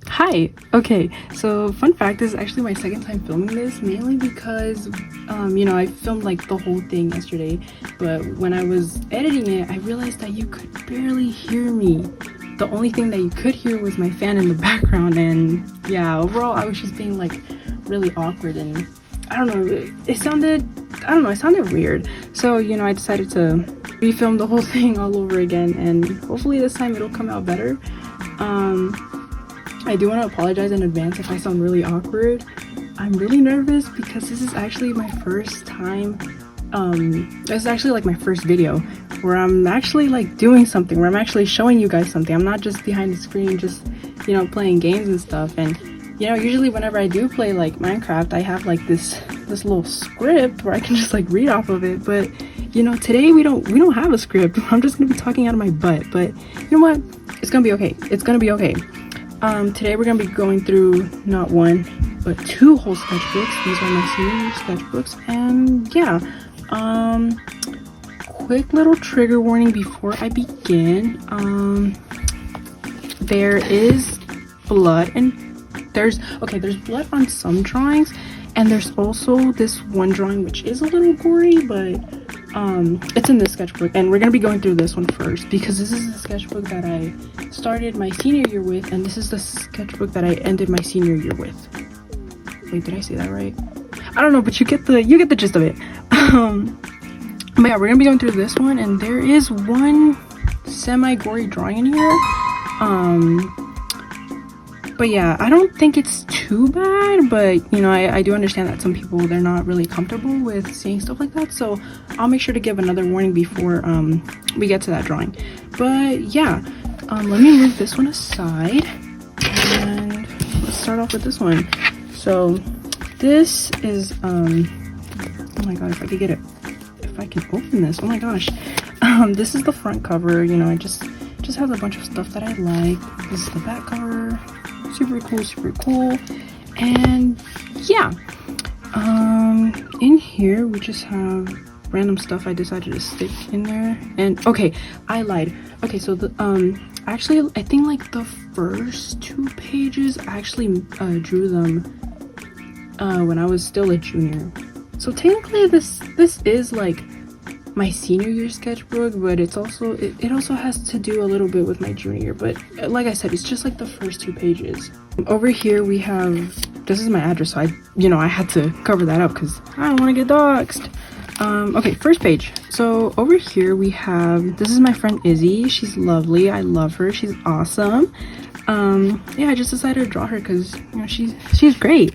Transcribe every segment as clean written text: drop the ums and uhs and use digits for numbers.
Hi. Okay, so fun fact, this is actually my second time filming this, mainly because I filmed like the whole thing yesterday, but when I was editing it I realized that you could barely hear me. The only thing that you could hear was my fan in the background, and yeah, overall I was just being like really awkward, and I don't know, it sounded weird. So I decided to refilm the whole thing all over again, and hopefully this time it'll come out better. I do want to apologize in advance if I sound really awkward. I'm really nervous because this is actually my first time. This is actually like my first video where I'm actually like doing something, where I'm actually showing you guys something. I'm not just behind the screen just playing games and stuff. And usually whenever I do play like Minecraft, I have like this little script where I can just like read off of it. But today we don't have a script. I'm just gonna be talking out of my butt. But you know what? It's gonna be okay. It's gonna be okay. Today we're gonna be going through not one but two whole sketchbooks. These are my senior sketchbooks, and yeah, quick little trigger warning before I begin. There is blood, and there's blood on some drawings, and there's also this one drawing which is a little gory, but it's in this sketchbook, and we're gonna be going through this one first because this is the sketchbook that I started my senior year with, and this is the sketchbook that I ended my senior year with. Wait, did I say that right? I don't know, but you get the gist of it. But yeah, we're gonna be going through this one, and there is one semi-gory drawing in here. But yeah, I don't think it's too bad, but I do understand that some people, they're not really comfortable with seeing stuff like that, so I'll make sure to give another warning before we get to that drawing. But yeah, let me move this one aside, and let's start off with this one. So this is oh my god, if I can open this, oh my gosh. This is the front cover. It just has a bunch of stuff that I like. This is the back cover. Super cool. And yeah, in here we just have random stuff I decided to stick in there. And okay, I lied. Okay, so the actually I think like the first 2 pages I actually drew them when I was still a junior. So technically this is like my senior year sketchbook, but it also has to do a little bit with my junior year. But like I said, it's just like the first 2 pages. Over here we have, this is my address, so I had to cover that up because I don't want to get doxxed. Okay, first page. So over here we have, this is my friend Izzy. She's lovely. I love her. She's awesome. Yeah, I just decided to draw her because she's great.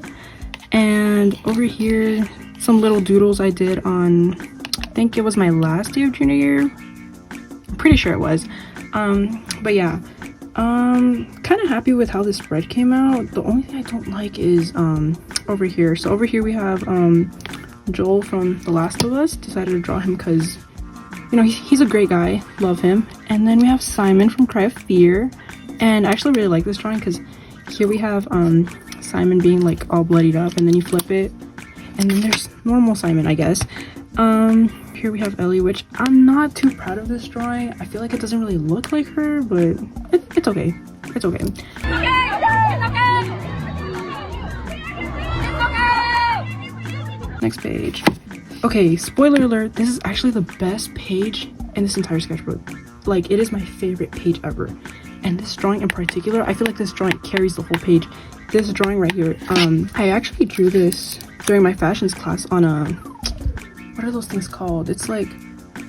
And over here, some little doodles I did on, I think it was my last day of junior year. I'm pretty sure it was. But yeah, kind of happy with how this spread came out. The only thing I don't like is over here. So over here we have Joel from The Last of Us. Decided to draw him because he's a great guy, love him. And then we have Simon from Cry of Fear, and I actually really like this drawing because here we have Simon being like all bloodied up, and then you flip it, and then there's normal Simon, I guess. Here we have Ellie, which I'm not too proud of this drawing. I feel like it doesn't really look like her, but it's okay. It's okay. Next page. Okay, spoiler alert, this is actually the best page in this entire sketchbook. Like, it is my favorite page ever. And this drawing in particular, I feel like this drawing carries the whole page. This drawing right here, I actually drew this during my fashions class on a, what are those things called? It's like,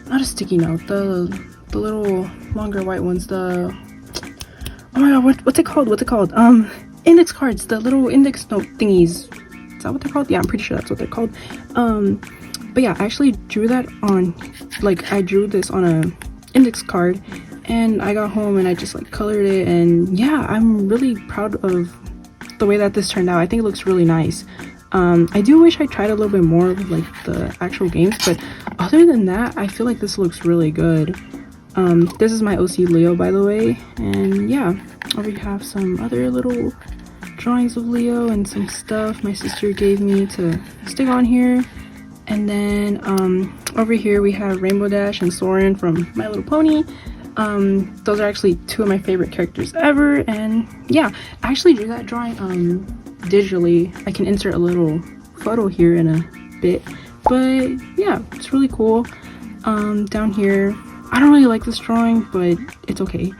not a sticky note, the little longer white ones, the, oh my god, what's it called? Index cards, the little index note thingies. Is that what they're called? Yeah, I'm pretty sure that's what they're called. But yeah, I actually drew that on, like, I drew this on a index card, and I got home and I just like colored it, and yeah, I'm really proud of the way that this turned out. I think it looks really nice. I do wish I tried a little bit more with like the actual games, but other than that, I feel like this looks really good. This is my OC Leo, by the way, and yeah, over here we have some other little drawings of Leo and some stuff my sister gave me to stick on here. And then over here we have Rainbow Dash and Soren from My Little Pony. Those are actually two of my favorite characters ever. And yeah, I actually drew that drawing digitally. I can insert a little photo here in a bit, but yeah, it's really cool. Down here, I don't really like this drawing, but it's okay.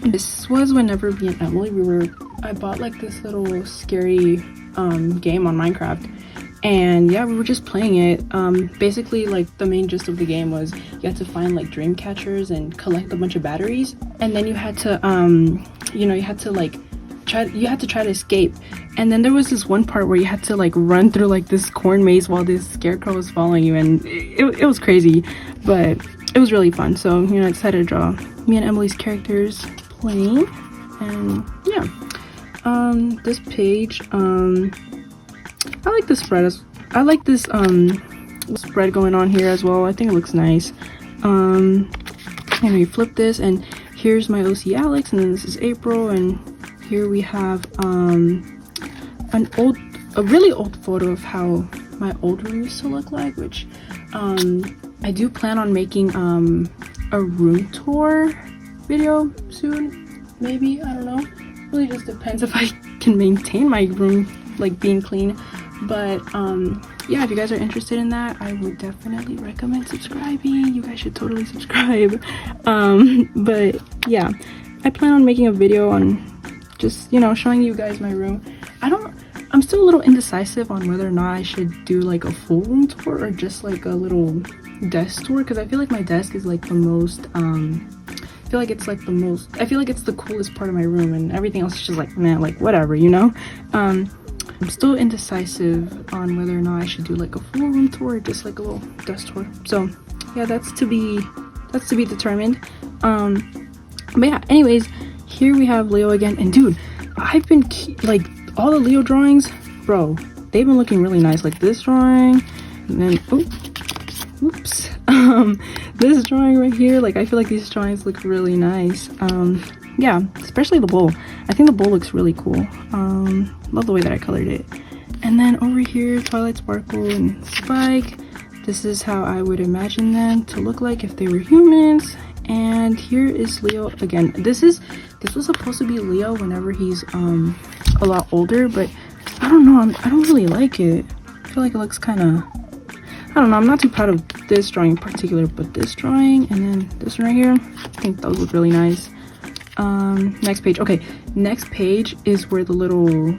This was whenever me and Emily, I bought like this little scary game on Minecraft, and yeah, we were just playing it. Basically, like, the main gist of the game was you had to find like dream catchers and collect a bunch of batteries, and then you had to you had to try to escape. And then there was this one part where you had to like run through like this corn maze while this scarecrow was following you, and it was crazy, but it was really fun. So, you know, I decided to draw me and Emily's characters playing. And yeah, this page, I like this spread. I like this spread going on here as well. I think it looks nice. And we flip this, and here's my OC Alex, and then this is April, and here we have a really old photo of how my old room used to look like, which I do plan on making a room tour video soon, maybe. I don't know, really just depends if I can maintain my room like being clean. But yeah, if you guys are interested in that, I would definitely recommend subscribing. You guys should totally subscribe. But yeah, I plan on making a video on just, you know, showing you guys my room. I'm still a little indecisive on whether or not I should do like a full room tour or just like a little desk tour, because I feel like my desk is like the most I feel like it's the coolest part of my room, and everything else is just like, man, like whatever, you know. I'm still indecisive on whether or not I should do like a full room tour or just like a little desk tour. So yeah, that's to be determined. But yeah, anyways, here we have Leo again, and dude, I've been like, all the Leo drawings, bro, they've been looking really nice. Like this drawing, and then oops, this drawing right here, like I feel like these drawings look really nice. Yeah, especially the bowl. I think the bowl looks really cool. Love the way that I colored it. And then over here, Twilight Sparkle and Spike. This is how I would imagine them to look like if they were humans. And here is Leo again. This was supposed to be Leo whenever he's a lot older, but I don't know, I don't really like it. I feel like it looks kind of, I don't know, I'm not too proud of this drawing in particular, but this drawing and then this one right here, I think those look really nice. Next page. Okay, next page is where the little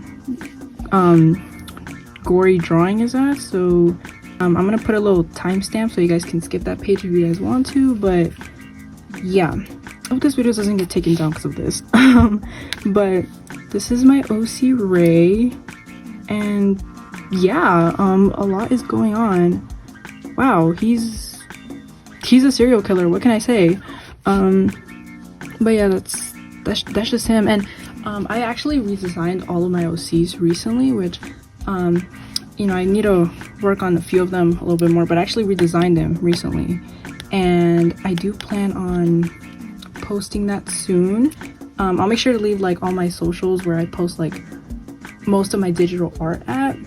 gory drawing is at. So I'm gonna put a little timestamp so you guys can skip that page if you guys want to. But yeah, I hope this video doesn't get taken down because of this. But this is my OC Ray, and yeah, a lot is going on. Wow, he's a serial killer, what can I say? But yeah, that's just him. And I actually redesigned all of my OCs recently, which you know, I need to work on a few of them a little bit more, but I actually redesigned them recently, and I do plan on posting that soon. I'll make sure to leave like all my socials where I post like most of my digital art at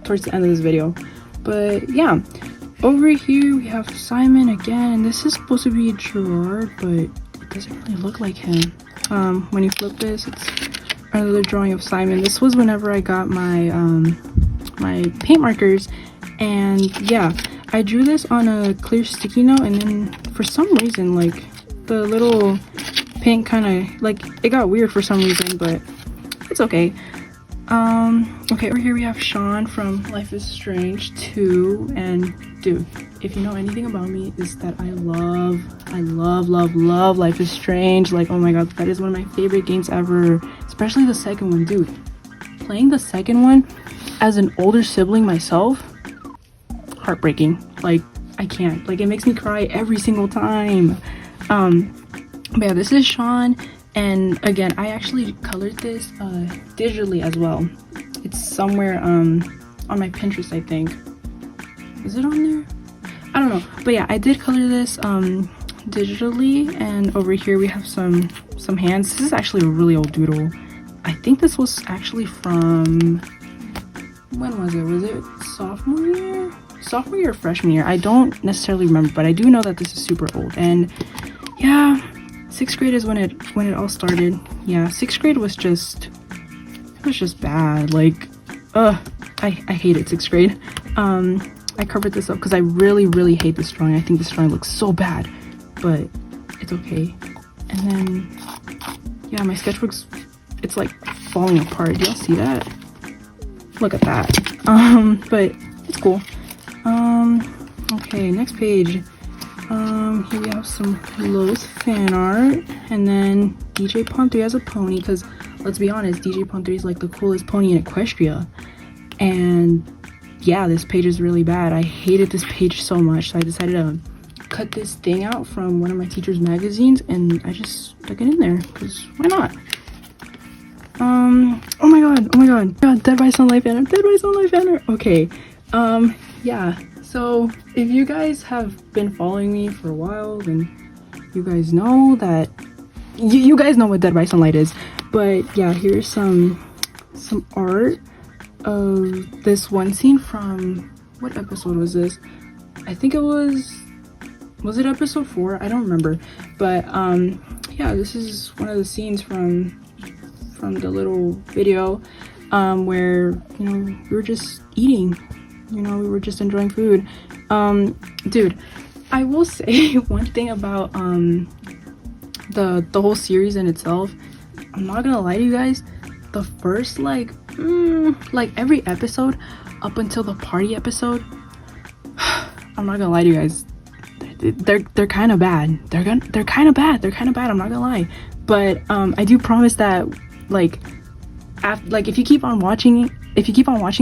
towards the end of this video. But yeah, over here we have Simon again, and this is supposed to be Gerard, but it doesn't really look like him. When you flip this, it's another drawing of Simon. This was whenever I got my my paint markers, and yeah, I drew this on a clear sticky note, and then for some reason, like, the little paint kind of, like, it got weird for some reason, but it's okay. Okay, over here we have Sean from Life is Strange 2, and dude, if you know anything about me, is that I love Life is Strange. Like, oh my god, that is one of my favorite games ever, especially the second one. Dude, playing the second one as an older sibling myself, heartbreaking. Like, I can't, like, it makes me cry every single time. But yeah, this is Sean, and again, I actually colored this digitally as well. It's somewhere on my Pinterest, I think. Is it on there? I don't know, but yeah, I did color this digitally. And over here we have some hands. This is actually a really old doodle. I think this was actually from, when was it? Was it sophomore year? sophomore year or freshman year. I don't necessarily remember, but I do know that this is super old. And yeah, 6th grade is when it all started. Yeah, 6th grade was just bad. Like, I hated 6th grade. I covered this up because I really hate this drawing. I think this drawing looks so bad, but it's okay. And then yeah, my sketchbooks, it's like falling apart. Do y'all see that? Look at that. But it's cool. Okay, next page. Here we have some Lowe's fan art, and then DJ Palm 3 has a pony, because let's be honest, DJ Palm 3 is like the coolest pony in Equestria. And yeah, this page is really bad. I hated this page so much, so I decided to cut this thing out from one of my teacher's magazines, and I just stuck it in there, because why not? Oh my god, Dead by Sunlight banner. Okay, yeah, so if you guys have been following me for a while, then you guys know that you guys know what Dead by Sunlight is. But yeah, here's some art of this one scene from, what episode was this? I think it was it episode 4? I don't remember. But yeah, this is one of the scenes from the little video where, you know, we were just eating, you know, we were just enjoying food. Dude, I will say one thing about the whole series in itself. I'm not gonna lie to you guys, the first like every episode up until the party episode, I'm not gonna lie to you guys, they're kind of bad. They're kind of bad. I'm not gonna lie. But I do promise that like if you keep on watching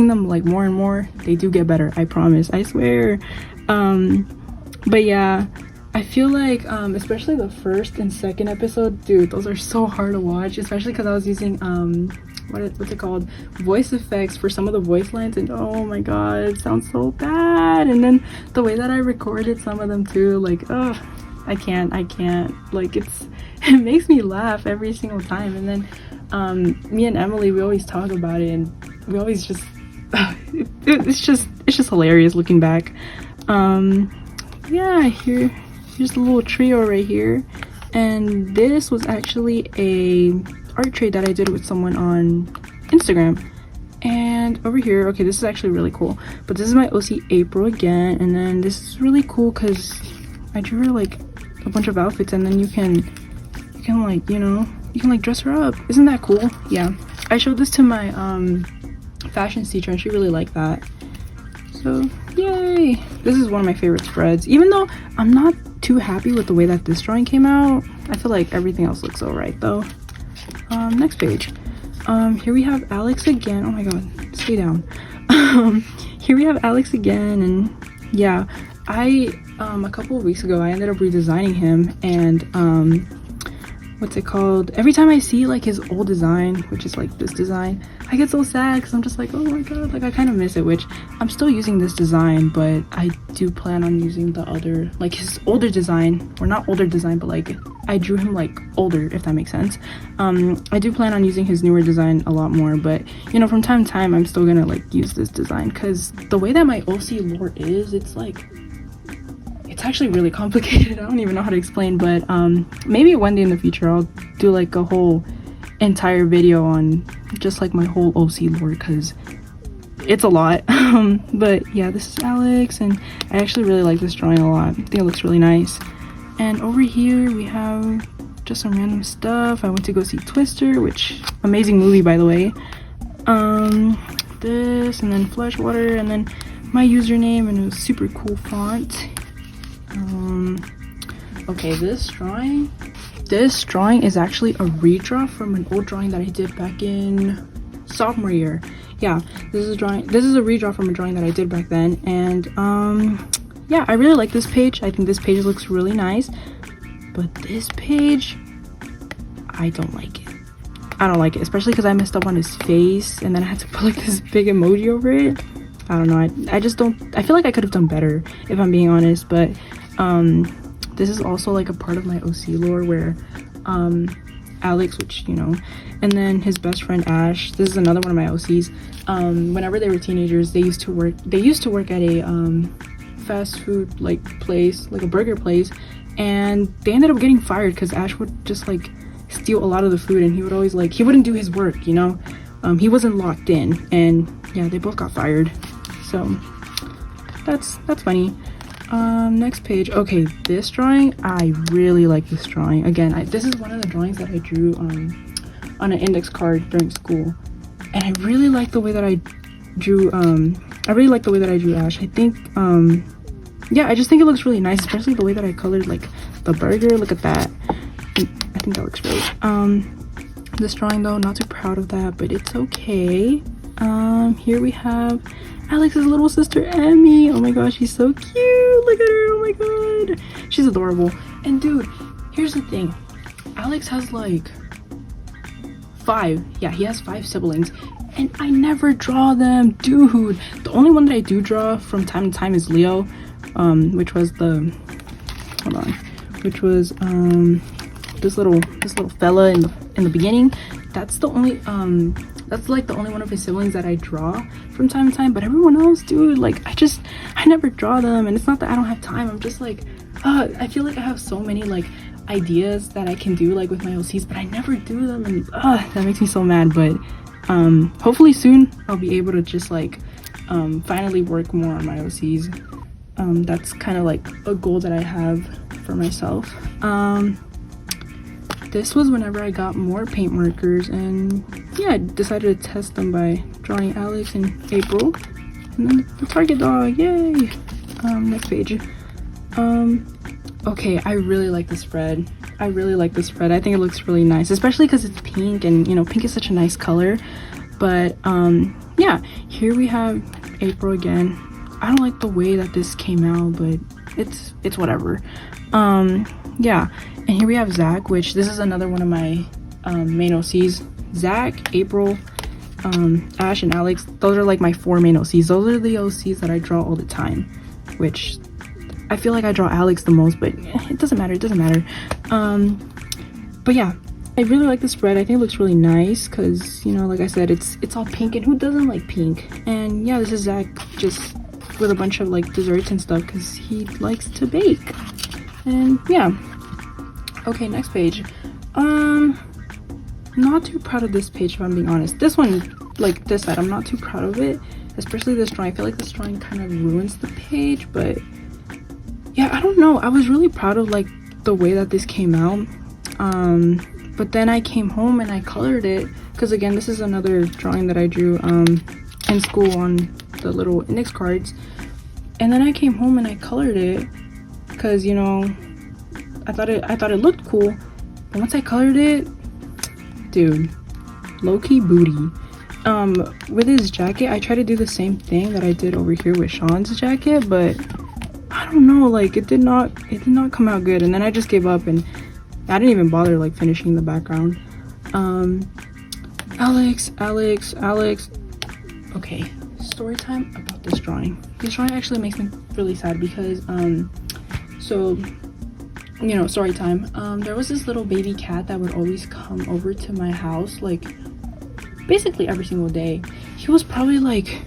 them like more and more, they do get better. I promise. I swear. But yeah, I feel like especially the first and second episode, dude, those are so hard to watch, especially because I was using what's it called, voice effects for some of the voice lines, and oh my god, it sounds so bad. And then the way that I recorded some of them too, like, oh, I can't, like, it makes me laugh every single time. And then me and Emily, we always talk about it, and we always just it's just hilarious looking back. Yeah, here's the little trio right here, and this was actually a art trade that I did with someone on Instagram. And over here, okay, this is actually really cool, but this is my OC April again. And then this is really cool because I drew her like a bunch of outfits, and then you can like, you know, you can like dress her up. Isn't that cool? Yeah, I showed this to my fashions teacher, and she really liked that. So yay, this is one of my favorite spreads. Even though I'm not too happy with the way that this drawing came out, I feel like everything else looks alright though. Next page. Here we have Alex again. Oh my god, stay down. Here we have Alex again, and yeah, I a couple of weeks ago I ended up redesigning him, and what's it called, every time I see like his old design, which is like this design, I get so sad because I'm just like, oh my god, like I kind of miss it. Which I'm still using this design, but I do plan on using the other, like his older design, or not older design, but like I drew him like older, if that makes sense. I do plan on using his newer design a lot more, but you know, from time to time I'm still gonna like use this design because the way that my OC lore is, it's like, it's actually really complicated. I don't even know how to explain, but maybe one day in the future I'll do like a whole entire video on just like my whole OC lore, because it's a lot. But yeah, this is Alex, and I actually really like this drawing a lot. I think it looks really nice. And over here we have just some random stuff. I went to go see Twister, which amazing movie, by the way. This, and then Fleshwater, and then my username in a super cool font. Okay, this drawing is actually a redraw from an old drawing that I did back in sophomore year. Yeah, this is a redraw from a drawing that I did back then. And yeah, I really like this page. I think this page looks really nice, but this page, I don't like it, especially because I messed up on his face, and then I had to put like this big emoji over it. I don't know, I just don't, I feel like I could have done better, if I'm being honest. But this is also like a part of my OC lore where Alex, which, you know, and then his best friend Ash. This is another one of my OCs. Whenever they were teenagers, they used to work at a fast food like place, like a burger place, and they ended up getting fired because Ash would just like steal a lot of the food, and he would always like, he wouldn't do his work, you know. He wasn't locked in, and yeah, they both got fired. So that's funny. Next page. Okay, this drawing, I really like this drawing. Again, this is one of the drawings that I drew on an index card during school, and I really like the way that I drew Ash. I think yeah, I just think it looks really nice, especially the way that I colored like the burger. Look at that. I think that looks great. This drawing though, not too proud of that, but it's okay. Here we have Alex's little sister Emmy. Oh my gosh, she's so cute. Look at her. Oh my god, she's adorable. And dude, here's the thing, Alex has like 5, yeah, he has 5 siblings, and I never draw them, dude. The only one that I do draw from time to time is Leo, which was this little fella in the beginning. That's the only that's like the only one of his siblings that I draw from time to time. But everyone else, dude, like I never draw them. And it's not that I don't have time, I'm just like I feel like I have so many like ideas that I can do like with my OCs, but I never do them, and that makes me so mad. But hopefully soon I'll be able to just like finally work more on my OCs. That's kind of like a goal that I have for myself. This was whenever I got more paint markers, and yeah, I decided to test them by drawing Alex and April, and then the Target dog, yay. Next page. Okay, I really like this spread. I think it looks really nice, especially because it's pink, and you know, pink is such a nice color. But yeah, here we have April again. I don't like the way that this came out, but it's whatever. Yeah, and here we have Zach, which this is another one of my main OCs. Zach, April, Ash, and Alex, those are like my 4 main OCs. Those are the OCs that I draw all the time, which I feel like I draw Alex the most, but it doesn't matter, but yeah, I really like the spread. I think it looks really nice because, you know, like I said, it's all pink, and who doesn't like pink? And yeah, this is Zach just with a bunch of like desserts and stuff because he likes to bake. And yeah, okay, next page. Not too proud of this page, if I'm being honest. This one, like this side, I'm not too proud of it, especially this drawing. I feel like this drawing kind of ruins the page, but yeah, I don't know, I was really proud of like the way that this came out. But then I came home and I colored it, because again, this is another drawing that I drew in school on the little index cards. And then I came home and I colored it because, you know, I thought it looked cool. But once I colored it, dude, low-key booty. With his jacket, I tried to do the same thing that I did over here with Sean's jacket, but I don't know, like it did not come out good. And then I just gave up, and I didn't even bother like finishing the background. Alex. Okay, story time about this drawing. This drawing actually makes me really sad because so, you know, story time. There was this little baby cat that would always come over to my house like basically every single day. He was probably like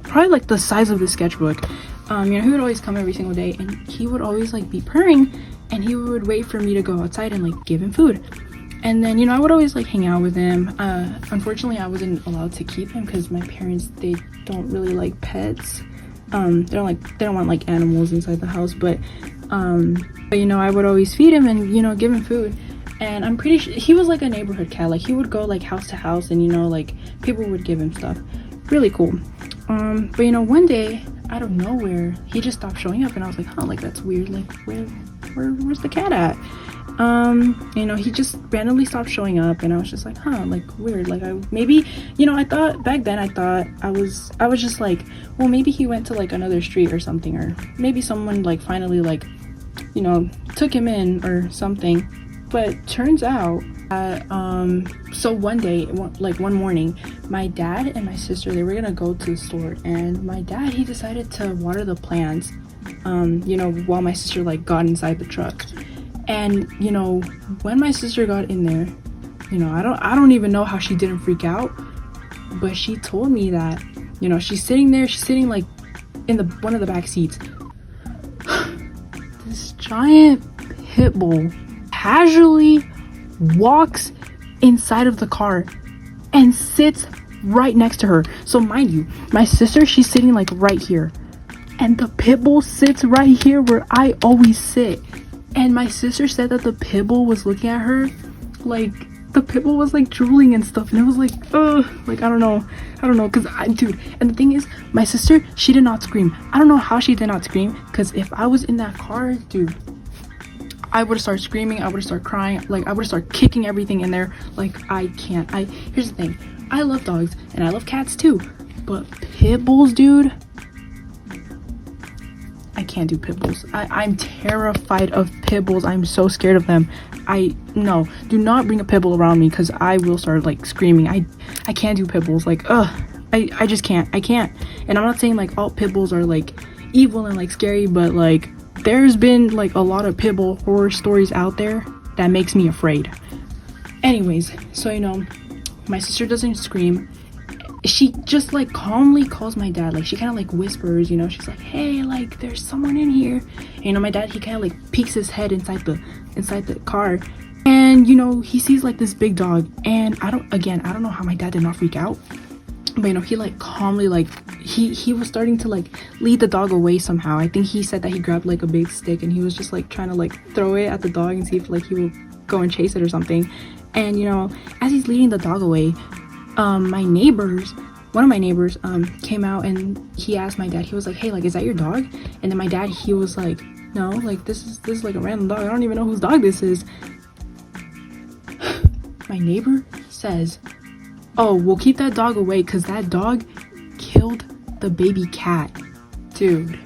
the size of the sketchbook. You know, he would always come every single day, and he would always like be purring, and he would wait for me to go outside and like give him food. And then, you know, I would always like hang out with him. Unfortunately, I wasn't allowed to keep him because my parents, they don't really like pets. They don't want like animals inside the house, but you know, I would always feed him and, you know, give him food. And I'm pretty sure he was like a neighborhood cat. Like he would go like house to house, and, you know, like people would give him stuff. Really cool. But you know, one day out of nowhere, he just stopped showing up, and I was like, huh, like that's weird. Like where's the cat at? You know, he just randomly stopped showing up, and I was just like, huh, like weird. Like maybe, you know, I thought back then, I was just like, well, maybe he went to like another street or something, or maybe someone like finally like, you know, took him in or something. But turns out so one day, like one morning, my dad and my sister, they were gonna go to the store, and my dad, he decided to water the plants, you know, while my sister like got inside the truck. And, you know, when my sister got in there, you know, I don't even know how she didn't freak out, but she told me that, you know, she's sitting like in the one of the back seats. This giant pit bull casually walks inside of the car and sits right next to her. So mind you, my sister, she's sitting like right here, and the pit bull sits right here where I always sit. And my sister said that the pit bull was looking at her like, the pit bull was like drooling and stuff, and it was like, ugh, like I don't know, because dude, and the thing is, my sister, she did not scream. I don't know how she did not scream, because if I was in that car, dude, I would have started screaming, I would have started crying, like I would have started kicking everything in there. Like I can't. Here's the thing, I love dogs and I love cats too, but pit bulls, dude, I can't do pit bulls. I'm terrified of pit bulls. I'm so scared of them. No, do not bring a pit bull around me, because I will start like screaming. I can't do pit bulls. Like, I just can't. I can't. And I'm not saying like all pit bulls are like evil and like scary, but like there's been like a lot of pit bull horror stories out there that makes me afraid. Anyways, so you know, my sister doesn't scream. She just like calmly calls my dad. Like she kind of like whispers, you know, she's like, hey, like there's someone in here. And, you know, my dad, he kind of like peeks his head inside the car, and you know, he sees like this big dog. And I don't know how my dad did not freak out, but you know, he like calmly, like he was starting to like lead the dog away somehow. I think he said that he grabbed like a big stick and he was just like trying to like throw it at the dog and see if like he will go and chase it or something. And you know, as he's leading the dog away, one of my neighbors came out and he asked my dad, he was like, hey, like, is that your dog? And then my dad, he was like, no, like this is like a random dog, I don't even know whose dog this is. My neighbor says, oh, we'll keep that dog away because that dog killed the baby cat. Dude,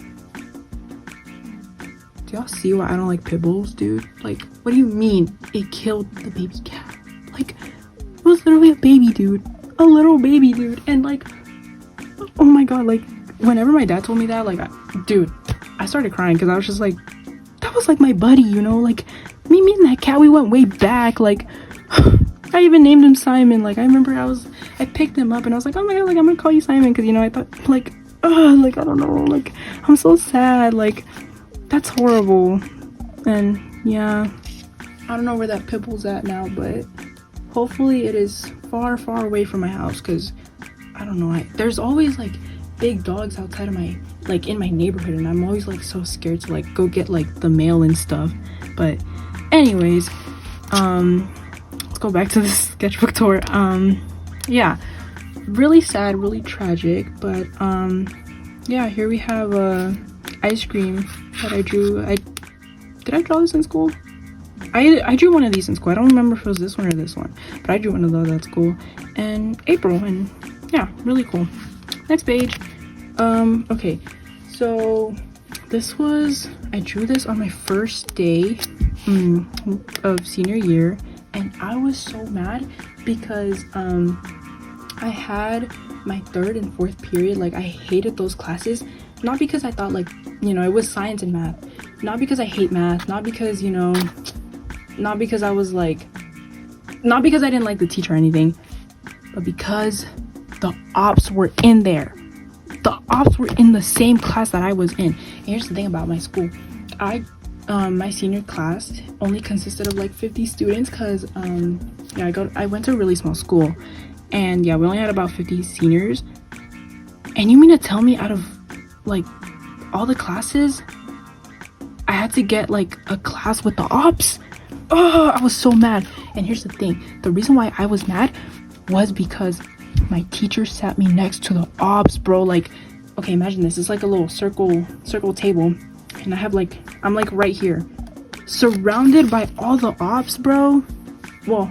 do y'all see why I don't like pit bulls, dude? Like, what do you mean it killed the baby cat? Like, it was literally a baby, dude. A little baby, dude. And like, oh my god, like whenever my dad told me that, like dude, I started crying, because I was just like, that was like my buddy, you know, like me and that cat, we went way back. Like I even named him Simon. Like I remember I picked him up and I was like, oh my god, like I'm gonna call you Simon, because you know, I thought like, like I don't know, like I'm so sad, like that's horrible. And yeah, I don't know where that pit bull's at now, but hopefully it is far away from my house, because I don't know, there's always like big dogs outside of my, like in my neighborhood, and I'm always like so scared to like go get like the mail and stuff. But anyways, let's go back to the sketchbook tour. Yeah, really sad, really tragic, but yeah, here we have ice cream that I drew. Did I draw this in school? I drew one of these in school. I don't remember if it was this one or this one, but I drew one of those at school in April, and yeah, really cool. Next page. Okay, so I drew this on my first day of senior year, and I was so mad because I had my third and fourth period. Like I hated those classes, not because I thought like, you know, it was science and math, not because I hate math, not because, you know, not because I was like, not because I didn't like the teacher or anything, but because the ops were in there. The ops were in the same class that I was in. And here's the thing about my school. My senior class only consisted of like 50 students, because yeah, I went to a really small school, and yeah, we only had about 50 seniors. And you mean to tell me out of like all the classes, I had to get like a class with the ops? Oh, I was so mad. And here's the thing, the reason why I was mad was because my teacher sat me next to the ops, bro. Like, okay, imagine this. It's like a little circle table, and I'm like right here, surrounded by all the ops, bro. Well,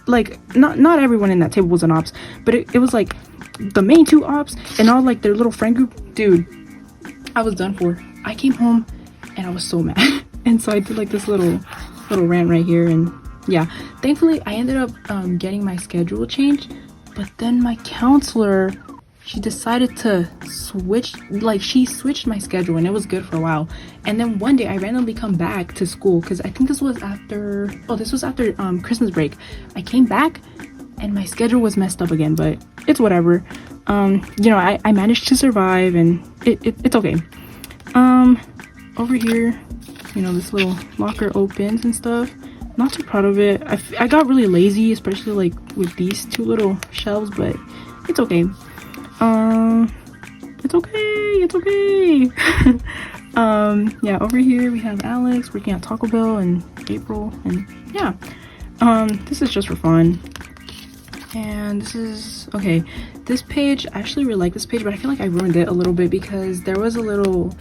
like not everyone in that table was an ops, but it was like the main two ops and all like their little friend group. Dude, I was done for. I came home and I was so mad. And so I did like this little rant right here, and yeah, thankfully I ended up getting my schedule changed. But then my counselor, she decided to switch, like she switched my schedule, and it was good for a while. And then one day I randomly come back to school because I think this was after Christmas break. I came back and my schedule was messed up again, but it's whatever. You know, I managed to survive, and it's okay. Over here, you know, this little locker opens and stuff. Not too proud of it. I got really lazy, especially like with these two little shelves, but it's okay. It's okay. Yeah, over here we have Alex working at Taco Bell and April, and yeah, this is just for fun. And this is okay. This page, I actually really like this page, but I feel like I ruined it a little bit because there was a little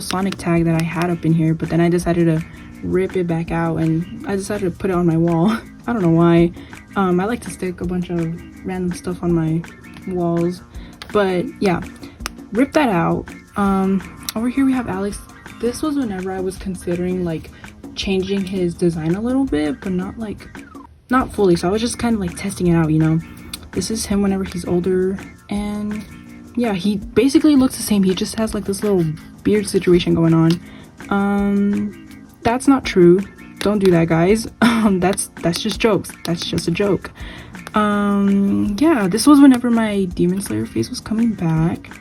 Sonic tag that I had up in here, but then I decided to rip it back out and I decided to put it on my wall. I don't know why. I like to stick a bunch of random stuff on my walls, but yeah, rip that out. Over here we have Alex. This was whenever I was considering like changing his design a little bit, but not fully, so I was just kind of like testing it out, you know. This is him whenever he's older, and yeah, he basically looks the same. He just has like this little beard situation going on. That's not true. Don't do that, guys. That's just jokes. That's just a joke. Yeah, this was whenever my Demon Slayer face was coming back.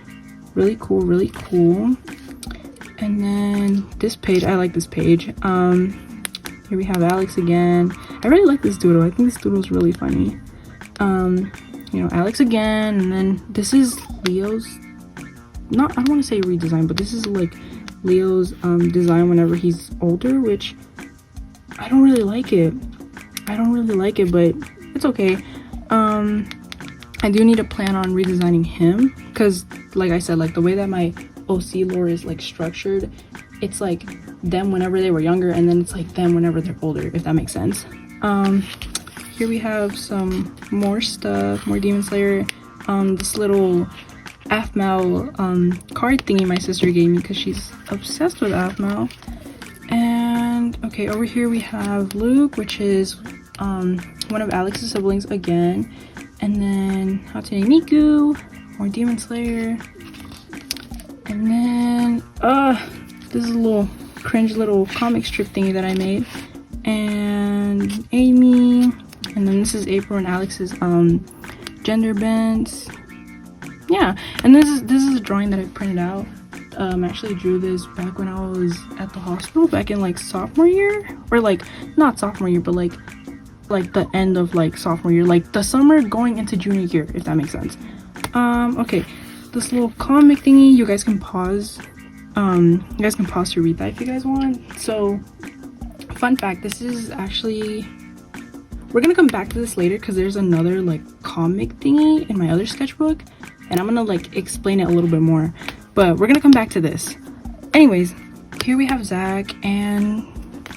Really cool, really cool. And then this page, I like this page. Here we have Alex again. I really like this doodle. I think this doodle is really funny. You know, Alex again, and then this is Leo's, I don't want to say redesign, but this is like Leo's design whenever he's older, which I don't really like it. But it's okay. I do need to plan on redesigning him because, like I said, like the way that my OC lore is like structured, it's like them whenever they were younger, and then it's like them whenever they're older, if that makes sense. Here we have some more stuff, more Demon Slayer. This little Aphmau card thingy my sister gave me because she's obsessed with Aphmau. And okay, over here we have Luke, which is one of Alex's siblings again. And then Hatsune Miku, more Demon Slayer. And then this is a little cringe little comic strip thingy that I made. And Amy. And then this is April and Alex's gender bends. Yeah, and this is a drawing that I printed out. I actually drew this back when I was at the hospital back in like sophomore year, or like not sophomore year, but like the end of like sophomore year, like the summer going into junior year, if that makes sense. Okay, this little comic thingy, you guys can pause. You guys can pause to read that if you guys want. So, fun fact, this is actually, we're gonna come back to this later because there's another like comic thingy in my other sketchbook, and I'm gonna like explain it a little bit more, but we're gonna come back to this. Anyways, here we have Zach, and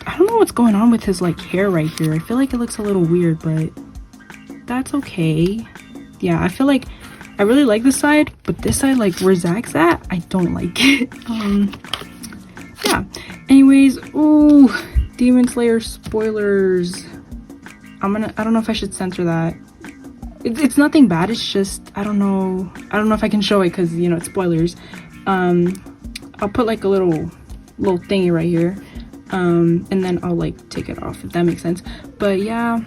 I don't know what's going on with his like hair right here. I feel like it looks a little weird, but that's okay. Yeah, I feel like I really like this side, but this side, like where Zach's at, I don't like it. Yeah, anyways, ooh, Demon Slayer spoilers. I don't know if I should censor that. It's nothing bad, it's just I don't know if I can show it because, you know, it's spoilers. I'll put like a little thingy right here, and then I'll like take it off, if that makes sense. But yeah,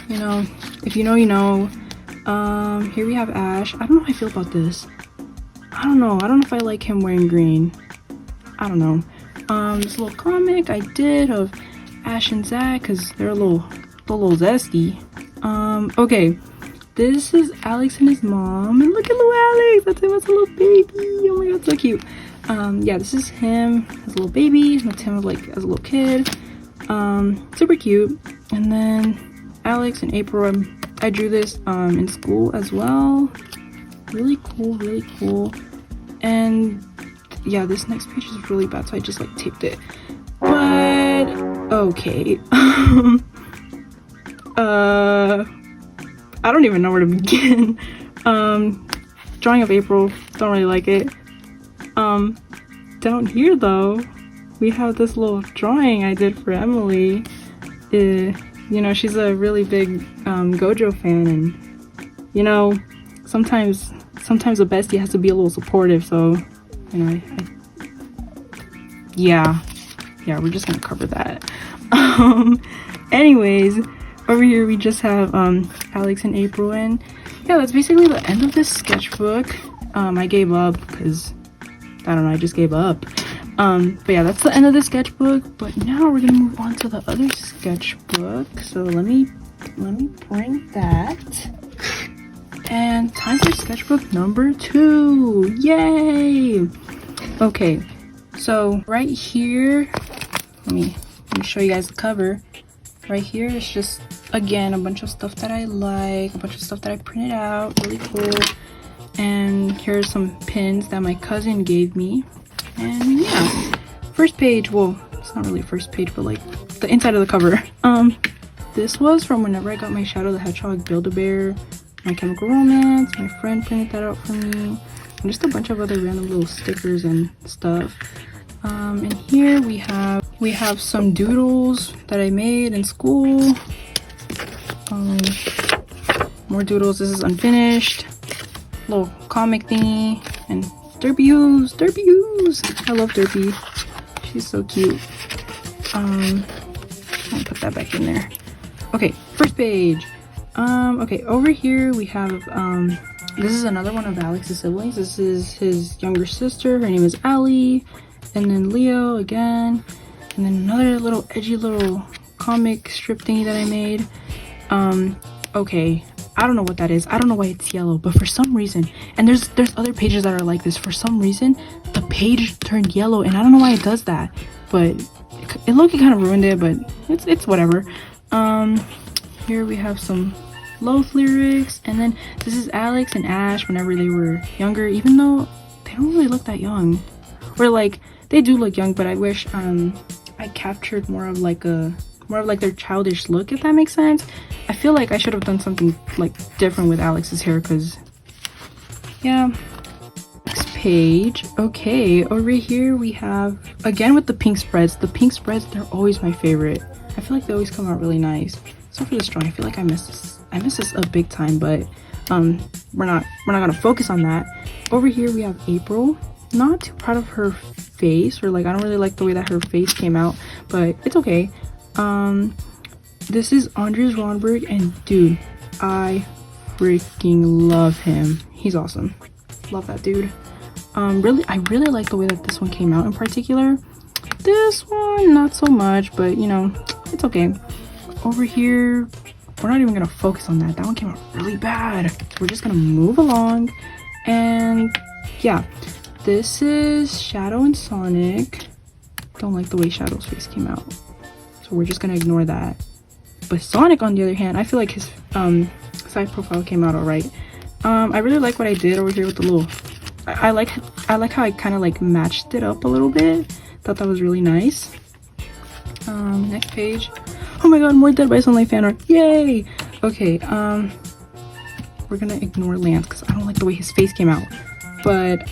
you know, if you know, you know. Here we have Ash. I don't know how I feel about this. I don't know if I like him wearing green. I don't know. This little comic I did of Ash and Zach because they're a little zesty. Okay, this is Alex and his mom, and look at little Alex. That's him as a little baby. Oh my god, so cute. Yeah, this is him as a little baby. That's him like as a little kid. Super cute. And then Alex and April, I drew this in school as well. Really cool. And yeah, this next page is really bad, so I just like taped it. But okay. I don't even know where to begin. Drawing of April, don't really like it. Down here though, we have this little drawing I did for Emily. You know, she's a really big Gojo fan, and you know, sometimes sometimes a bestie has to be a little supportive, so you know, yeah, we're just gonna cover that. Anyways, over here we just have Alex and April, and yeah, that's basically the end of this sketchbook. I gave up because I don't know, I just gave up. But yeah, that's the end of the sketchbook. But now we're gonna move on to the other sketchbook. So let me bring that. And time for sketchbook number 2. Yay! Okay, so right here, let me show you guys the cover. Right here is just, again, a bunch of stuff that I like, a bunch of stuff that I printed out, really cool. And here's some pins that my cousin gave me. And yeah, first page, well, it's not really first page, but like the inside of the cover. This was from whenever I got my Shadow the Hedgehog Build-A-Bear, My Chemical Romance. My friend printed that out for me, and just a bunch of other random little stickers and stuff. And here we have some doodles that I made in school. More doodles. This is unfinished. Little comic thingy, and Derpy Ooze. I love Derpy. She's so cute. I'll put that back in there. Okay, first page. Okay, over here we have this is another one of Alex's siblings. This is his younger sister. Her name is Allie. And then Leo again. And then another little edgy little comic strip thingy that I made. Okay, I don't know what that is. I don't know why it's yellow, but for some reason, and there's other pages that are like this, for some reason the page turned yellow, and I don't know why it does that, but it looked, it kind of ruined it, but it's whatever. Here we have some Loath lyrics, and then this is Alex and Ash whenever they were younger, even though they don't really look that young, or like they do look young, but I wish I captured more of like their childish look, if that makes sense. I feel like I should have done something like different with Alex's hair, because yeah. Next page. Okay, over here we have, again with the pink spreads. The pink spreads, they're always my favorite. I feel like they always come out really nice. So for this drawing, I feel like I missed this a big time, but we're not gonna focus on that. Over here we have April. Not too proud of her face, or like I don't really like the way that her face came out, but it's okay. This is Andres Ronberg, and dude, I freaking love him. He's awesome. Love that dude. I really like the way that this one came out in particular. This one, not so much, but you know, it's okay. Over here, we're not even gonna focus on that. That one came out really bad. We're just gonna move along. And yeah, this is Shadow and Sonic. Don't like the way Shadow's face came out, so we're just gonna ignore that. But Sonic, on the other hand, I feel like his side profile came out alright. I really like what I did over here with the little, I like how I kind of like matched it up a little bit. Thought that was really nice. Next page. Oh my god, more Dead by Sunlight fan art. Yay! Okay, we're gonna ignore Lance because I don't like the way his face came out. But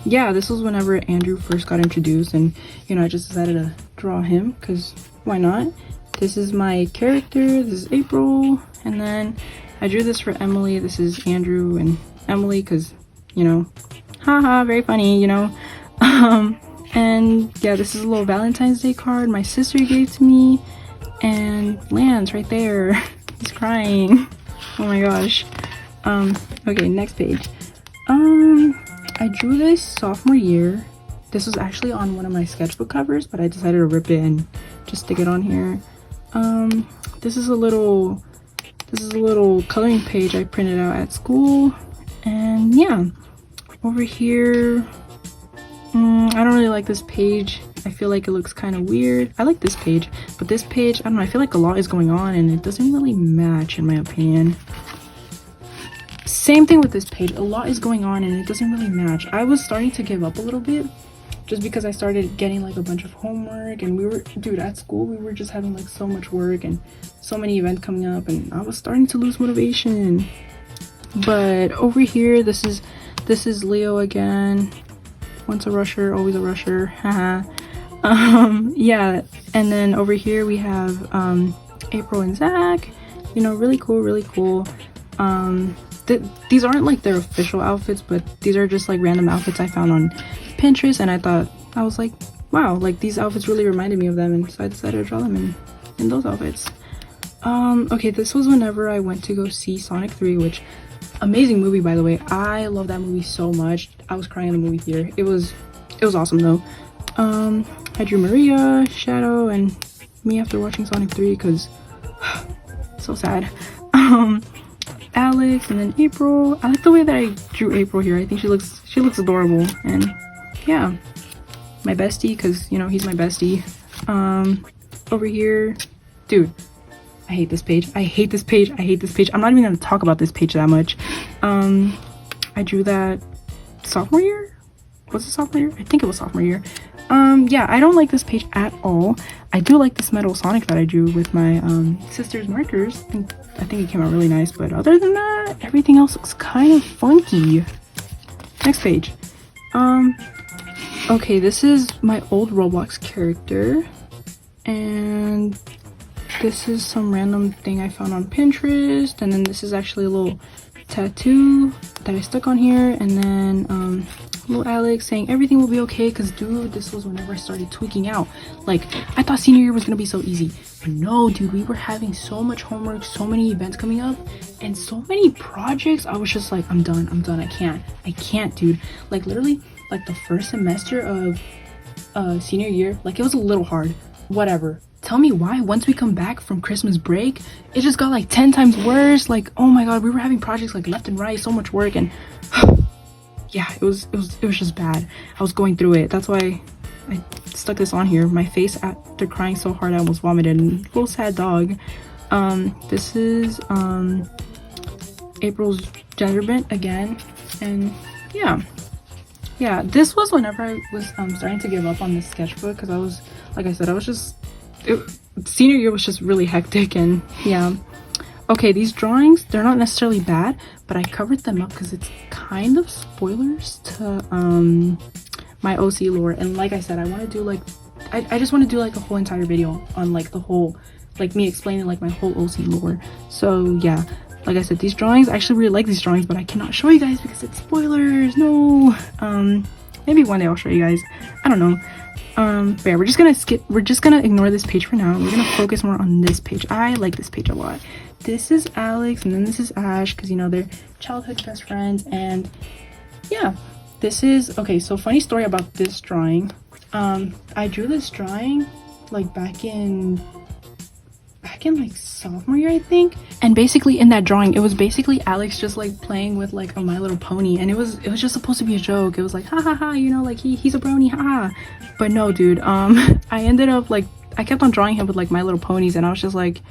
yeah, this was whenever Andrew first got introduced, and you know, I just decided to draw him because why not? This is my character. This is April, and then I drew this for Emily. This is Andrew and Emily because, you know, haha, very funny, you know. And yeah, this is a little Valentine's Day card my sister gave to me, and Lance right there. He's crying. Oh my gosh. Okay, next page. I drew this sophomore year. This was actually on one of my sketchbook covers, but I decided to rip it and just stick it on here. This is a little coloring page I printed out at school. And yeah, over here, I don't really like this page. I feel like it looks kind of weird. I like this page, but this page, I don't know, I feel like a lot is going on and it doesn't really match in my opinion. Same thing with this page. A lot is going on and it doesn't really match. I was starting to give up a little bit just because I started getting like a bunch of homework, and dude, at school we were just having like so much work and so many events coming up, and I was starting to lose motivation. But over here, this is Leo again. Once a rusher, always a rusher. Haha. Yeah, and then over here we have April and Zach. You know, really cool, really cool. these aren't like their official outfits, but these are just like random outfits I found on Pinterest, and I was like, wow, like these outfits really reminded me of them, and so I decided to draw them in those outfits. Okay, this was whenever I went to go see Sonic 3, which amazing movie, by the way. I love that movie so much. I was crying in the movie theater. It was awesome though. I drew Maria, Shadow, and me after watching Sonic 3 because so sad. Alex, and then April. I like the way that I drew April here. I think she looks adorable. And yeah, my bestie, because you know he's my bestie. Over here, dude, I hate this page. I hate this page. I hate this page. I'm not even gonna talk about this page that much. I drew that sophomore year. Was it sophomore year? I think it was sophomore year. Yeah, I don't like this page at all. I do like this metal Sonic that I drew with my sister's markers. I think it came out really nice, but other than that, everything else looks kind of funky. Next page. Okay, this is my old Roblox character, and this is some random thing I found on Pinterest, and then this is actually a little tattoo that I stuck on here, and then little Alex saying everything will be okay, because dude, this was whenever I started tweaking out. Like, I thought senior year was gonna be so easy, but no dude, we were having so much homework, so many events coming up, and so many projects. I was just like, I'm done, I can't dude. Like literally, like the first semester of senior year, like it was a little hard, whatever. Tell me why once we come back from Christmas break, it just got like 10 times worse. Like, oh my god, we were having projects like left and right, so much work, and yeah, it was just bad. I was going through it. That's why I stuck this on here. My face after crying so hard I almost vomited, and little sad dog. This is April's gender bent again, and yeah, this was whenever I was starting to give up on this sketchbook, because I was, like I said, senior year was just really hectic, and yeah. Okay, these drawings, they're not necessarily bad, but I covered them up because it's kind of spoilers to my OC lore. And like I said, I want to do like, I just want to do like a whole entire video on like the whole, like me explaining like my whole OC lore. So yeah, like I said, these drawings, I actually really like these drawings, but I cannot show you guys because it's spoilers. No. Maybe one day I'll show you guys. I don't know. But yeah, we're just gonna ignore this page for now. We're gonna focus more on this page. I like this page a lot. This is Alex, and then this is Ash, because you know they're childhood best friends. And yeah, this is okay. So funny story about this drawing. I drew this drawing like back in like sophomore year, I think. And basically in that drawing, it was basically Alex just like playing with like a My Little Pony, and it was just supposed to be a joke. It was like, ha ha ha, you know, like he's a brony, ha. But no dude, I ended up like, I kept on drawing him with like My Little Ponies, and I was just like,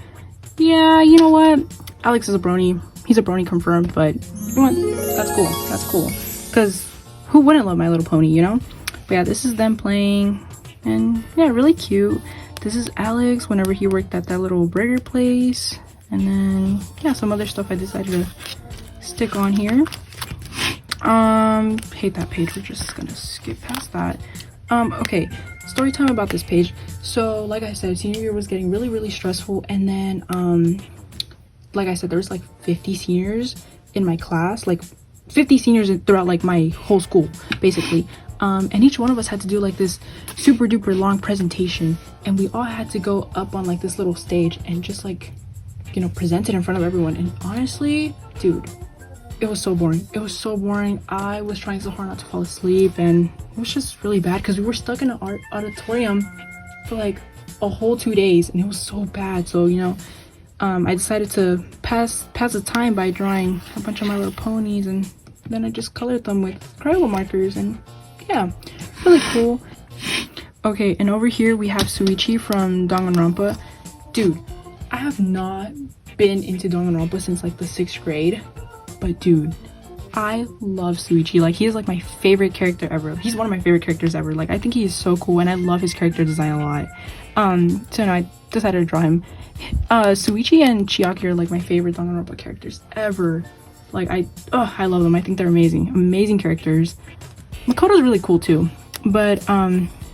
yeah, you know what, Alex is a brony. He's a brony confirmed, but you know what, that's cool, because who wouldn't love My Little Pony, you know? But yeah, this is them playing, and yeah, really cute. This is Alex whenever he worked at that little burger place, and then yeah, some other stuff I decided to stick on here. Hate that page, we're just gonna skip past that. Okay, story time about this page. So like I said, senior year was getting really stressful, and then like I said, there was like 50 seniors in my class, like 50 seniors throughout like my whole school basically. And each one of us had to do like this super duper long presentation, and we all had to go up on like this little stage and just like, you know, present it in front of everyone. And honestly, dude, it was so boring. I was trying so hard not to fall asleep, and it was just really bad because we were stuck in an art auditorium for like a whole 2 days, and it was so bad. So you know, I decided to pass the time by drawing a bunch of My Little Ponies, and then I just colored them with Crayola markers, and yeah, really cool. Okay, and over here we have Suichi from Danganronpa. Dude, I have not been into Danganronpa since like the 6th grade, but dude, I love Suichi. Like, he is like my favorite character ever. He's one of my favorite characters ever. Like, I think he is so cool, and I love his character design a lot. So now I decided to draw him. Suichi and Chiaki are like my favorite Danganronpa characters ever. Like, I love them. I think they're amazing characters. Makoto's really cool too, but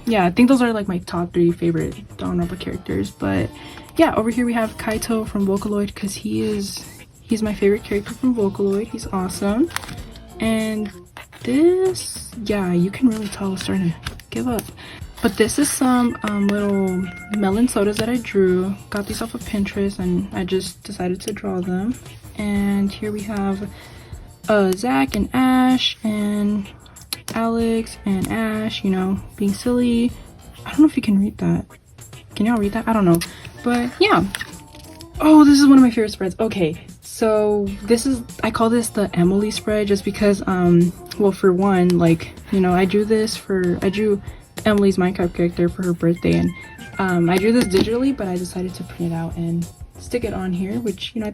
yeah, I think those are like my top 3 favorite Danganronpa characters. But yeah, over here we have Kaito from Vocaloid, because he is He's my favorite character from Vocaloid. He's awesome. And this, yeah, you can really tell I was starting to give up. But this is some little melon sodas that I drew. Got these off of Pinterest and I just decided to draw them. And here we have Zach and Ash and Alex and Ash, you know, being silly. I don't know if you can read that. Can y'all read that? I don't know. But yeah. Oh, this is one of my favorite spreads. Okay, so this is, I call this the Emily spread just because, well, for one, like, you know, I drew Emily's Minecraft character for her birthday, and I drew this digitally, but I decided to print it out and stick it on here, which, you know,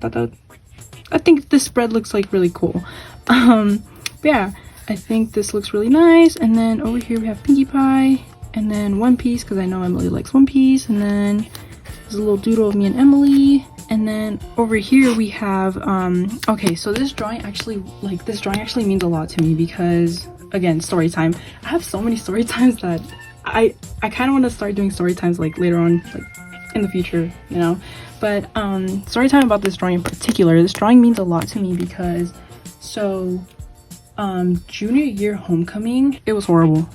I think this spread looks like really cool. But yeah, I think this looks really nice. And then over here we have Pinkie Pie, and then One Piece, because I know Emily likes One Piece, and then there's a little doodle of me and Emily. And then over here we have okay, so this drawing actually means a lot to me because, again, story time. I have so many story times that I kind of want to start doing story times like later on, like in the future, you know. But story time about this drawing in particular. This drawing means a lot to me because, so junior year homecoming, it was horrible.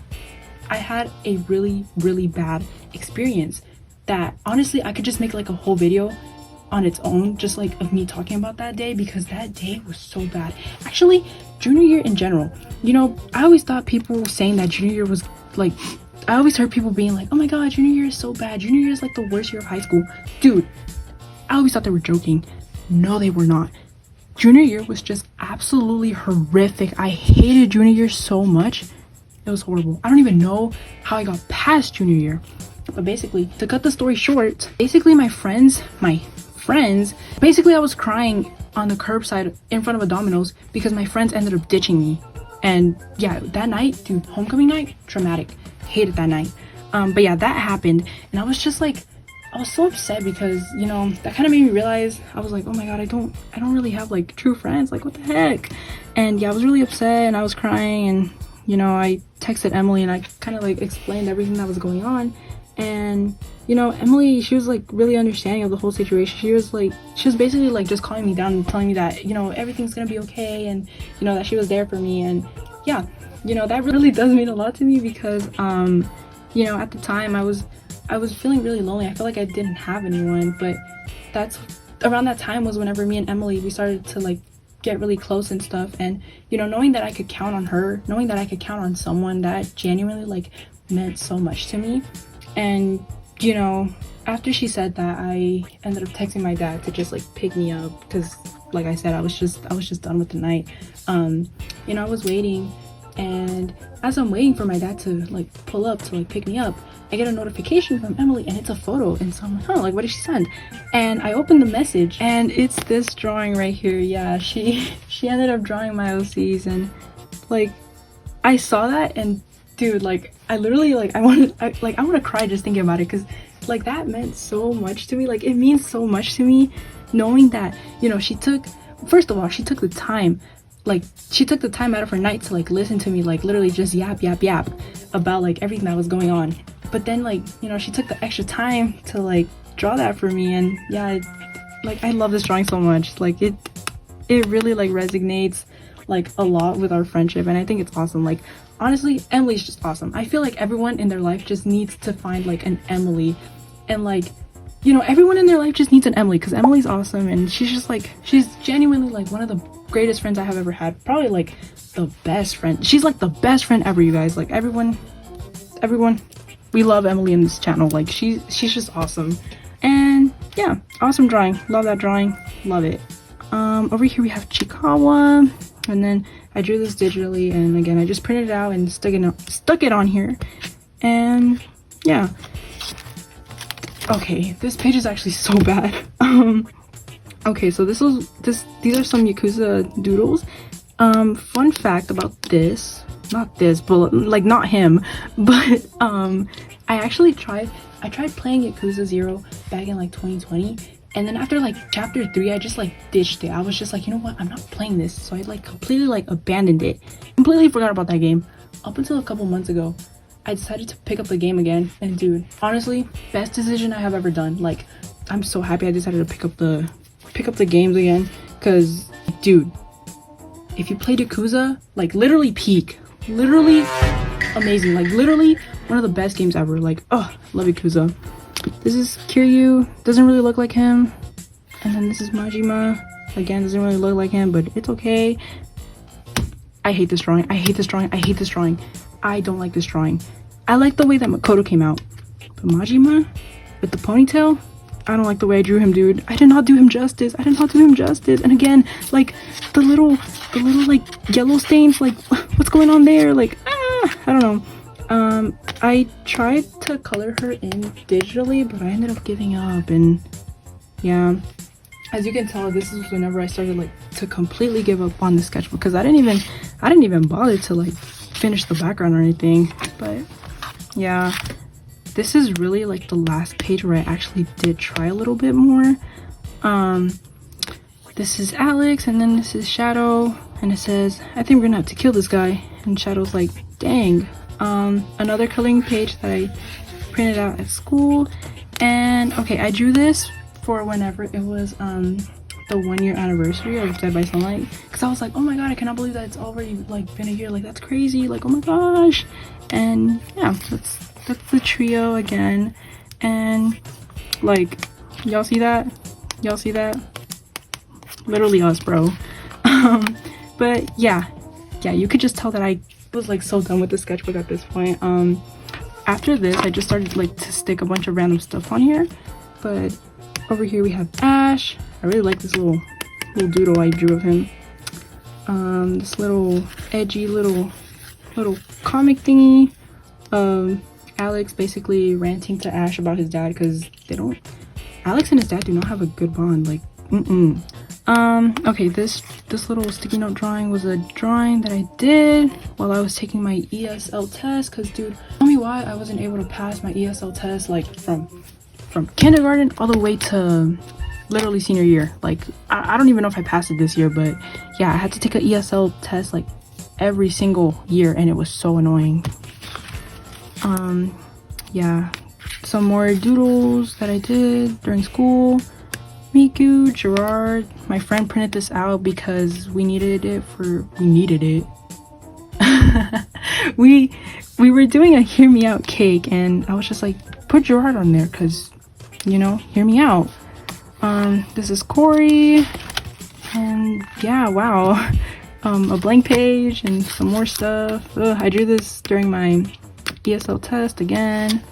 I had a really bad experience that honestly I could just make like a whole video on its own, just like of me talking about that day, because that day was so bad. Actually, junior year in general, you know, I always thought people were saying that junior year was like, I always heard people being like, oh my god, junior year is so bad, junior year is like the worst year of high school. Dude, I always thought they were joking. No, they were not. Junior year was just absolutely horrific. I hated junior year so much. It was horrible. I don't even know how I got past junior year. But basically, to cut the story short, basically my friends, basically I was crying on the curbside in front of a Domino's because my friends ended up ditching me. And yeah, that night, dude, homecoming night, traumatic. Hated that night. But yeah, that happened, and I was just like, I was so upset because, you know, that kind of made me realize, I was like, oh my god, I don't really have like true friends, like what the heck. And yeah, I was really upset and I was crying, and you know, I texted Emily and I kind of like explained everything that was going on. And you know, Emily, she was like really understanding of the whole situation. She was basically like just calming me down and telling me that, you know, everything's gonna be okay, and you know, that she was there for me. And yeah, you know, that really does mean a lot to me because you know, at the time I was feeling really lonely. I felt like I didn't have anyone. But that's around that time was whenever me and Emily, we started to like get really close and stuff. And you know, knowing that I could count on her, knowing that I could count on someone, that genuinely like meant so much to me. And you know, after she said that, I ended up texting my dad to just like pick me up because, like I said, I was just done with the night. You know, I was waiting, and as I'm waiting for my dad to like pull up to like pick me up, I get a notification from Emily, and it's a photo. And so I'm like, oh, like what did she send? And I opened the message, and it's this drawing right here. Yeah, she ended up drawing my OCs, and like I saw that, and dude, like I literally like I want to cry just thinking about it, because like that meant so much to me. Like it means so much to me knowing that, you know, first of all, she took the time out of her night to like listen to me, like literally just yap about like everything that was going on. But then, like, you know, she took the extra time to like draw that for me. And yeah, like I love this drawing so much. Like it really like resonates like a lot with our friendship, and I think it's awesome. Like honestly, Emily's just awesome. I feel like everyone in their life just needs to find like an Emily, and like, you know, everyone in their life just needs an Emily, because Emily's awesome, and she's genuinely like one of the greatest friends I have ever had. Probably like the best friend. She's like the best friend ever, you guys. Like everyone, we love Emily in this channel. Like she's just awesome. And yeah, awesome drawing. Love that drawing. Love it. Over here we have Chikawa, and then I drew this digitally, and again I just printed it out and stuck it on here. And yeah, okay, this page is actually so bad. Okay, so these are some Yakuza doodles. Fun fact about this, not him, but I tried playing Yakuza 0 back in like 2020, and then after like chapter 3 I just like ditched it. I was just like, you know what, I'm not playing this. So I like completely like abandoned it, completely forgot about that game. Up until a couple months ago, I decided to pick up the game again, and dude, honestly, best decision I have ever done. Like I'm so happy I decided to pick up the games again. because dude, if you played Yakuza, like literally peak, literally amazing, like literally one of the best games ever. Like, oh, love Yakuza. This is Kiryu, doesn't really look like him. And then this is Majima, again, doesn't really look like him, but it's okay. I hate this drawing, I hate this drawing, I hate this drawing. I don't like this drawing. I like the way that Makoto came out, but Majima with the ponytail, I don't like the way I drew him, dude. I did not do him justice. I did not do him justice. And again, like the little like yellow stains, like what's going on there? Like, I don't know. I tried to color her in digitally, but I ended up giving up. And yeah, as you can tell, this is whenever I started like to completely give up on the sketchbook, because I didn't even bother to like finish the background or anything. But yeah, this is really like the last page where I actually did try a little bit more. This is Alex, and then this is Shadow, and it says, I think we're gonna have to kill this guy. And Shadow's like, dang. Another coloring page that I printed out at school. And okay, I drew this for whenever it was the 1-year anniversary of Dead by Sunlight, because I was like, oh my god, I cannot believe that it's already like been a year. Like, that's crazy. Like, oh my gosh. And yeah, that's the trio again. And like, y'all see that? Y'all see that? Literally us, bro. But yeah, you could just tell that I was like so done with the sketchbook at this point. After this, I just started like to stick a bunch of random stuff on here. But over here we have Ash. I really like this little doodle I drew of him. This little edgy little comic thingy. Alex basically ranting to Ash about his dad, because Alex and his dad do not have a good bond. Like, okay, this little sticky note drawing was a drawing that I did while I was taking my ESL test, because dude, tell me why I wasn't able to pass my ESL test like from kindergarten all the way to literally senior year. Like, I don't even know if I passed it this year, but yeah, I had to take an ESL test like every single year, and it was so annoying. Yeah, some more doodles that I did during school. Miku, Gerard, my friend printed this out because we needed it. we were doing a hear me out cake, and I was just like, put Gerard on there, because, you know, hear me out. This is Gory, and yeah, wow. A blank page and some more stuff. I drew this during my ESL test again,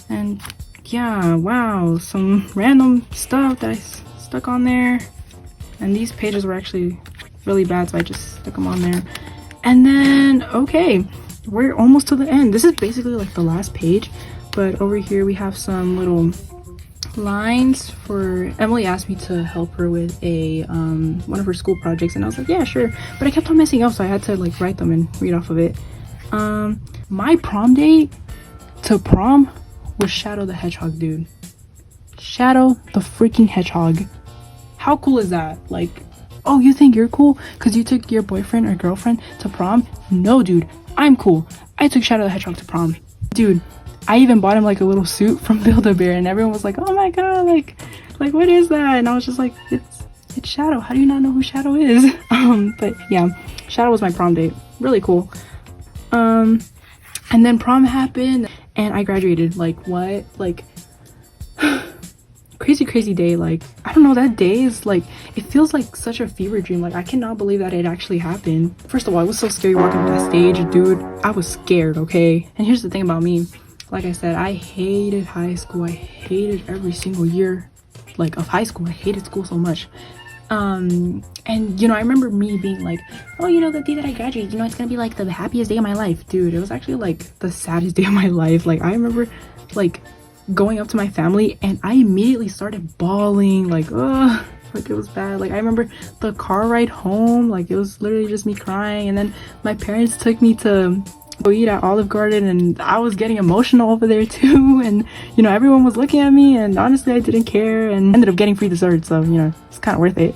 and yeah, wow, some random stuff that I stuck on there. And these pages were actually really bad, so I just stuck them on there. And then, okay, we're almost to the end. This is basically like the last page, but over here we have some little lines for Emily. Asked me to help her with a one of her school projects, and I was like, yeah, sure, but I kept on messing up, so I had to like write them and read off of it. My prom date to prom was Shadow the Hedgehog, dude. Shadow the freaking Hedgehog. How cool is that? Like, oh, you think you're cool because you took your boyfriend or girlfriend to prom? No, dude, I'm cool. I took Shadow the Hedgehog to prom. Dude, I even bought him like a little suit from Build-A-Bear, and everyone was like, oh my god, like what is that? And I was just like, it's Shadow. How do you not know who Shadow is? But yeah, Shadow was my prom date. Really cool. And then prom happened and I graduated. Like, what? Like, crazy day. Like, I don't know, that day is like, it feels like such a fever dream. Like, I cannot believe that it actually happened. First of all, it was so scary walking up that stage, dude. I was scared, okay? And here's the thing about me. Like I said, I hated high school. I hated every single year like of high school. I hated school so much. And you know, I remember me being like, oh, you know, the day that I graduate, you know, it's gonna be like the happiest day of my life. Dude, it was actually like the saddest day of my life. Like, I remember like going up to my family and I immediately started bawling. Like, ugh, like it was bad. Like, I remember the car ride home, like it was literally just me crying. And then my parents took me to go eat at Olive Garden, and I was getting emotional over there too. And you know, everyone was looking at me, and honestly I didn't care, and ended up getting free dessert, so you know, it's kind of worth it.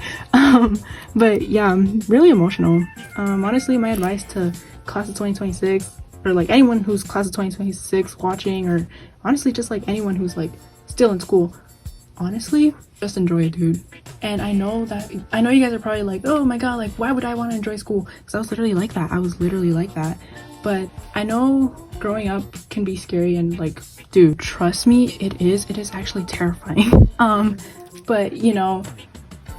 But yeah, I'm really emotional. Honestly, my advice to class of 2026, or like anyone who's class of 2026 watching, or honestly just like anyone who's like still in school, honestly, just enjoy it, dude. And I know you guys are probably like, oh my god, like why would I want to enjoy school? Because I was literally like that. I was literally like that. But I know growing up can be scary, and like, dude, trust me, it is actually terrifying. But you know,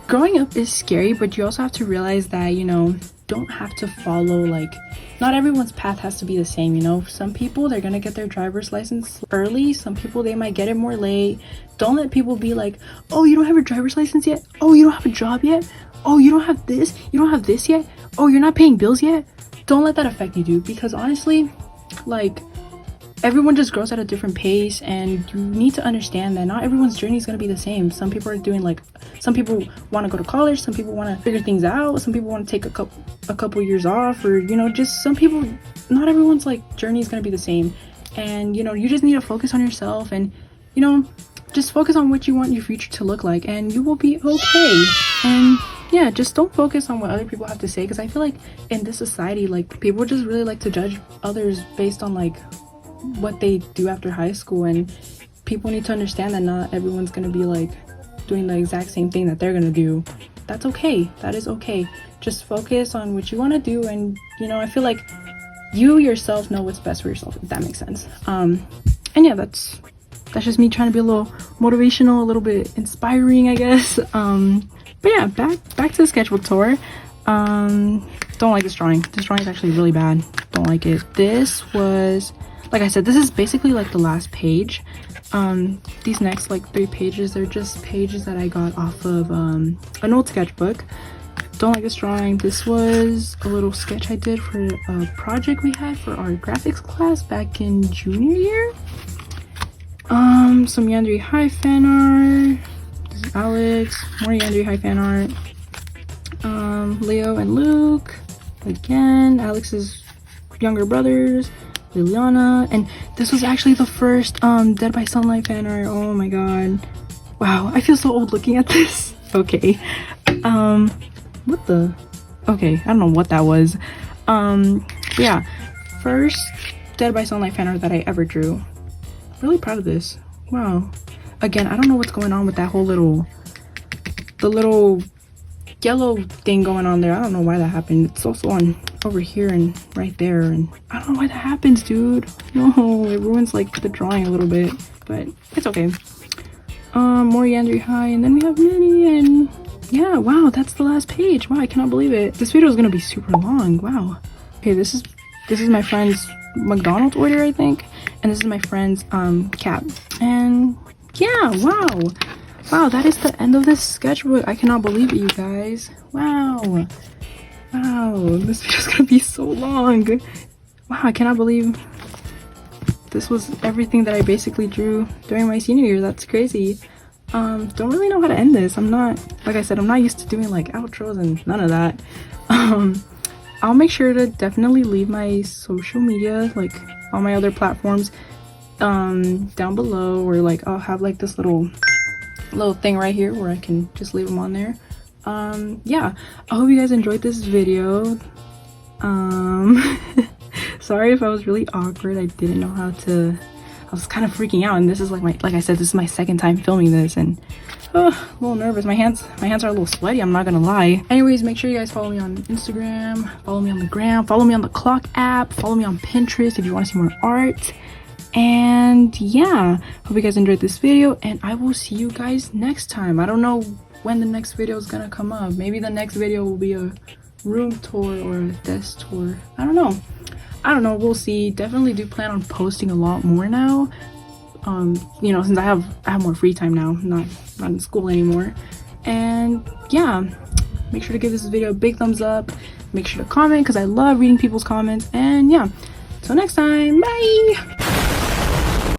growing up is scary, but you also have to realize that, you know, don't have to follow, like, not everyone's path has to be the same, you know. Some people, they're gonna get their driver's license early. Some people, they might get it more late. Don't let people be like, oh, you don't have your driver's license yet? Oh, you don't have a job yet? Oh, you don't have this? You don't have this yet? Oh, you're not paying bills yet? Don't let that affect you, dude, because honestly, like, everyone just grows at a different pace, and you need to understand that not everyone's journey is going to be the same. Some people are doing, like, some people want to go to college, some people want to figure things out, some people want to take a couple years off, or, you know, just some people, not everyone's like journey is going to be the same. And, you know, you just need to focus on yourself, and, you know, just focus on what you want your future to look like, and you will be okay. And yeah, just don't focus on what other people have to say, because I feel like in this society, like, people just really like to judge others based on like what they do after high school, and people need to understand that not everyone's gonna be like doing the exact same thing that they're gonna do. That's okay. That is okay. Just focus on what you want to do, and you know, I feel like you yourself know what's best for yourself, if that makes sense. And yeah, that's just me trying to be a little motivational, a little bit inspiring, I guess. But yeah, back to the sketchbook tour. Don't like this drawing. This drawing is actually really bad. Don't like it. This was, like I said, this is basically like the last page. These next like 3 pages, they're just pages that I got off of an old sketchbook. Don't like this drawing. This was a little sketch I did for a project we had for our graphics class back in junior year. Some Yandere High fan art. This is Alex. More Yandere High fan art. Leo and Luke. Again, Alex's younger brothers. Liliana. And this was actually the first Dead by Sunlight fan art. Oh my god. Wow, I feel so old looking at this. Okay. What the? Okay, I don't know what that was. But yeah, first Dead by Sunlight fan art that I ever drew. Really proud of this. Wow. Again, I don't know what's going on with that whole the little yellow thing going on there. I don't know why that happened. It's also on over here and right there, and I don't know why that happens, dude. No, it ruins like the drawing a little bit, but it's okay. More Yandere High, and then we have Minnie, and yeah, wow, that's the last page. Wow, I cannot believe it. This video is gonna be super long. Wow. Okay, this is my friend's McDonald's order, I think, and this is my friend's cap. And yeah, wow, that is the end of this sketchbook. I cannot believe it, you guys. Wow, this video's gonna be so long. Wow, I cannot believe this was everything that I basically drew during my senior year. That's crazy. Don't really know how to end this. I'm not, like I said, I'm not used to doing like outros and none of that. I'll make sure to definitely leave my social media, like all my other platforms, down below, or like I'll have like this little thing right here where I can just leave them on there. Yeah, I hope you guys enjoyed this video. Sorry if I was really awkward. I didn't know how to, I was kind of freaking out, and this is like I said, this is my second time filming this, and a little nervous. My hands are a little sweaty, I'm not gonna lie. Anyways, make sure you guys follow me on Instagram, follow me on the gram, follow me on the clock app, follow me on Pinterest if you want to see more art. And yeah, hope you guys enjoyed this video, and I will see you guys next time. I don't know when the next video is gonna come up. Maybe the next video will be a room tour or a desk tour. I don't know, we'll see. Definitely do plan on posting a lot more now, you know, since I have more free time now, not in school anymore. And yeah, make sure to give this video a big thumbs up, make sure to comment because I love reading people's comments. And yeah, till next time, bye.